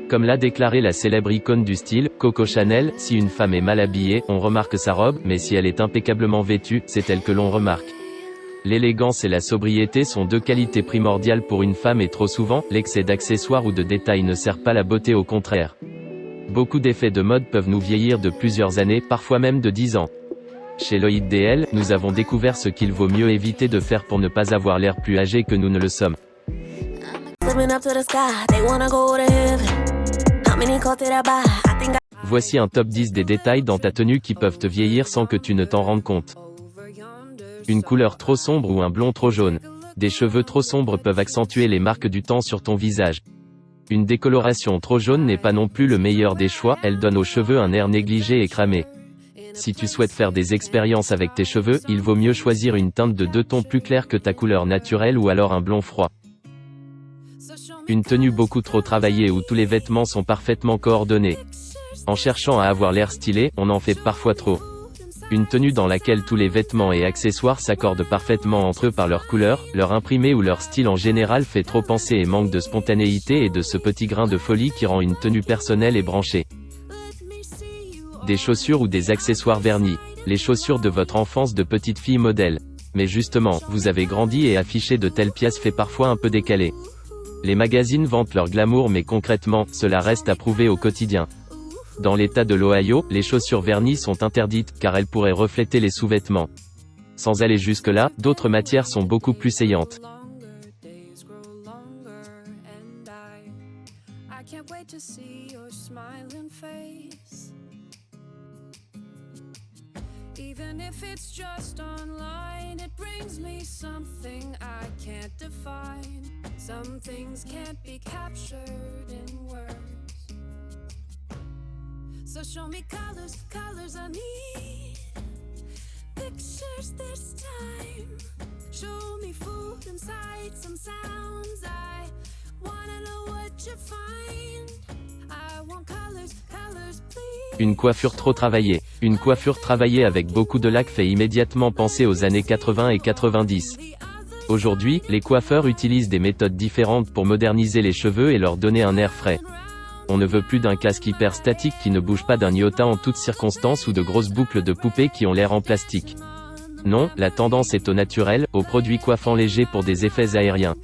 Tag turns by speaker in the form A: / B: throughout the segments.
A: Comme l'a déclaré la célèbre icône du style, Coco Chanel, si une femme est mal habillée, on remarque sa robe, mais si elle est impeccablement vêtue, c'est elle que l'on remarque. L'élégance et la sobriété sont deux qualités primordiales pour une femme et trop souvent, l'excès d'accessoires ou de détails ne sert pas la beauté, au contraire. Beaucoup d'effets de mode peuvent nous vieillir de plusieurs années, parfois même de 10 ans. Chez Loïd DL, nous avons découvert ce qu'il vaut mieux éviter de faire pour ne pas avoir l'air plus âgé que nous ne le sommes. Voici un top 10 des détails dans ta tenue qui peuvent te vieillir sans que tu ne t'en rendes compte. Une couleur trop sombre ou un blond trop jaune. Des cheveux trop sombres peuvent accentuer les marques du temps sur ton visage. Une décoloration trop jaune n'est pas non plus le meilleur des choix, elle donne aux cheveux un air négligé et cramé. Si tu souhaites faire des expériences avec tes cheveux, il vaut mieux choisir une teinte de 2 tons plus clairs que ta couleur naturelle ou alors un blond froid. Une tenue beaucoup trop travaillée où tous les vêtements sont parfaitement coordonnés. En cherchant à avoir l'air stylé, on en fait parfois trop. Une tenue dans laquelle tous les vêtements et accessoires s'accordent parfaitement entre eux par leur couleur, leur imprimé ou leur style en général fait trop penser et manque de spontanéité et de ce petit grain de folie qui rend une tenue personnelle et branchée. Des chaussures ou des accessoires vernis. Les chaussures de votre enfance de petite fille modèle. Mais justement, vous avez grandi et afficher de telles pièces fait parfois un peu décalé. Les magazines vantent leur glamour mais concrètement, cela reste à prouver au quotidien. Dans l'État de l'Ohio, les chaussures vernies sont interdites, car elles pourraient refléter les sous-vêtements. Sans aller jusque-là, d'autres matières sont beaucoup plus saillantes.
B: Even if it's just online, it brings me something I can't define. Some things can't be captured in words. So show me colors, colors I need. Pictures this time. Show me food and sights and sounds. I wanna know what you find. I want colors, colors please.
A: Une coiffure trop travaillée. Une coiffure travaillée avec beaucoup de lac fait immédiatement penser aux années 80 et 90. Aujourd'hui, les coiffeurs utilisent des méthodes différentes pour moderniser les cheveux et leur donner un air frais. On ne veut plus d'un casque hyper statique qui ne bouge pas d'un iota en toutes circonstances ou de grosses boucles de poupées qui ont l'air en plastique. Non, la tendance est au naturel, aux produits coiffants légers pour des effets aériens.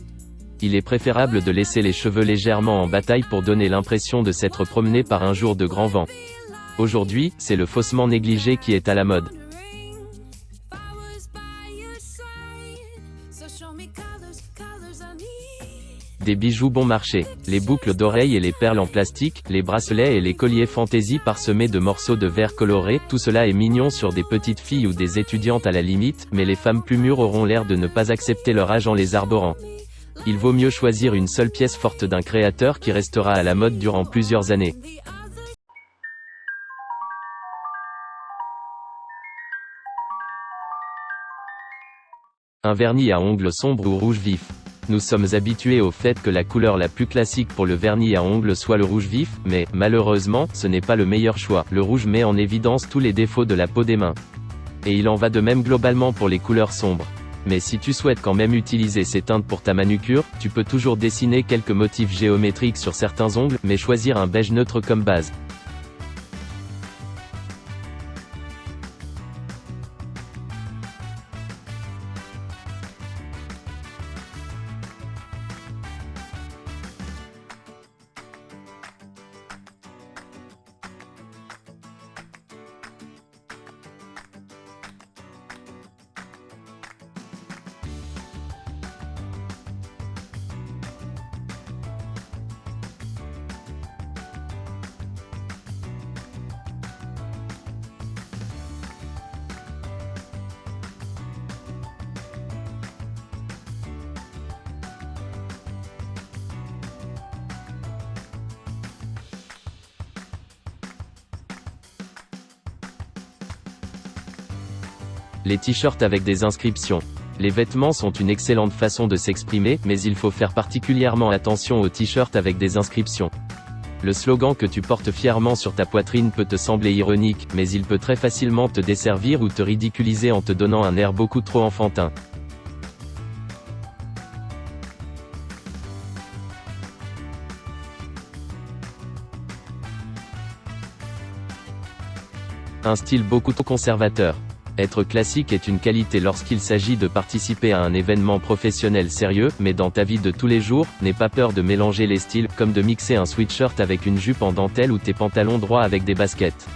A: Il est préférable de laisser les cheveux légèrement en bataille pour donner l'impression de s'être promené par un jour de grand vent. Aujourd'hui, c'est le faussement négligé qui est à la mode. Des bijoux bon marché. Les boucles d'oreilles et les perles en plastique, les bracelets et les colliers fantaisie parsemés de morceaux de verre colorés, tout cela est mignon sur des petites filles ou des étudiantes à la limite, mais les femmes plus mûres auront l'air de ne pas accepter leur âge en les arborant. Il vaut mieux choisir une seule pièce forte d'un créateur qui restera à la mode durant plusieurs années. Un vernis à ongles sombre ou rouge vif. Nous sommes habitués au fait que la couleur la plus classique pour le vernis à ongles soit le rouge vif, mais, malheureusement, ce n'est pas le meilleur choix. Le rouge met en évidence tous les défauts de la peau des mains. Et il en va de même globalement pour les couleurs sombres. Mais si tu souhaites quand même utiliser ces teintes pour ta manucure, tu peux toujours dessiner quelques motifs géométriques sur certains ongles, mais choisir un beige neutre comme base. Les t-shirts avec des inscriptions. Les vêtements sont une excellente façon de s'exprimer, mais il faut faire particulièrement attention aux t-shirts avec des inscriptions. Le slogan que tu portes fièrement sur ta poitrine peut te sembler ironique, mais il peut très facilement te desservir ou te ridiculiser en te donnant un air beaucoup trop enfantin. Un style beaucoup trop conservateur. Être classique est une qualité lorsqu'il s'agit de participer à un événement professionnel sérieux, mais dans ta vie de tous les jours, n'aie pas peur de mélanger les styles, comme de mixer un sweatshirt avec une jupe en dentelle ou tes pantalons droits avec des baskets.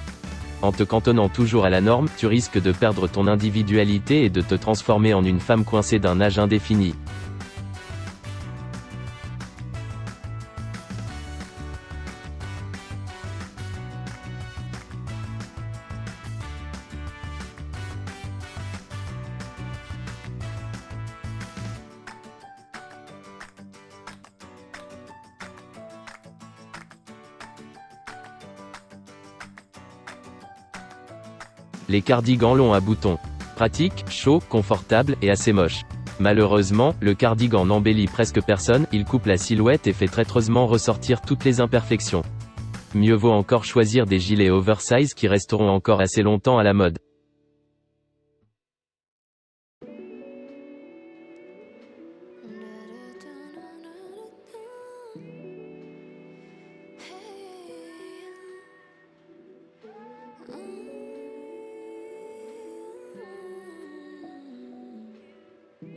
A: En te cantonnant toujours à la norme, tu risques de perdre ton individualité et de te transformer en une femme coincée d'un âge indéfini. Les cardigans longs à boutons. Pratique, chaud, confortable et assez moche. Malheureusement, le cardigan n'embellit presque personne, il coupe la silhouette et fait traîtreusement ressortir toutes les imperfections. Mieux vaut encore choisir des gilets oversize qui resteront encore assez longtemps à la mode.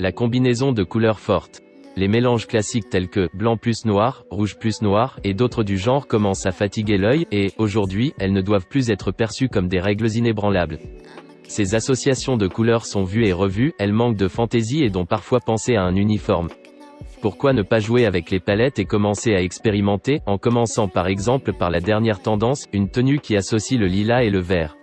A: La combinaison de couleurs fortes. Les mélanges classiques tels que blanc plus noir, rouge plus noir, et d'autres du genre commencent à fatiguer l'œil, et, aujourd'hui, elles ne doivent plus être perçues comme des règles inébranlables. Ces associations de couleurs sont vues et revues, elles manquent de fantaisie et dont parfois penser à un uniforme. Pourquoi ne pas jouer avec les palettes et commencer à expérimenter, en commençant par exemple par la dernière tendance, une tenue qui associe le lilas et le vert.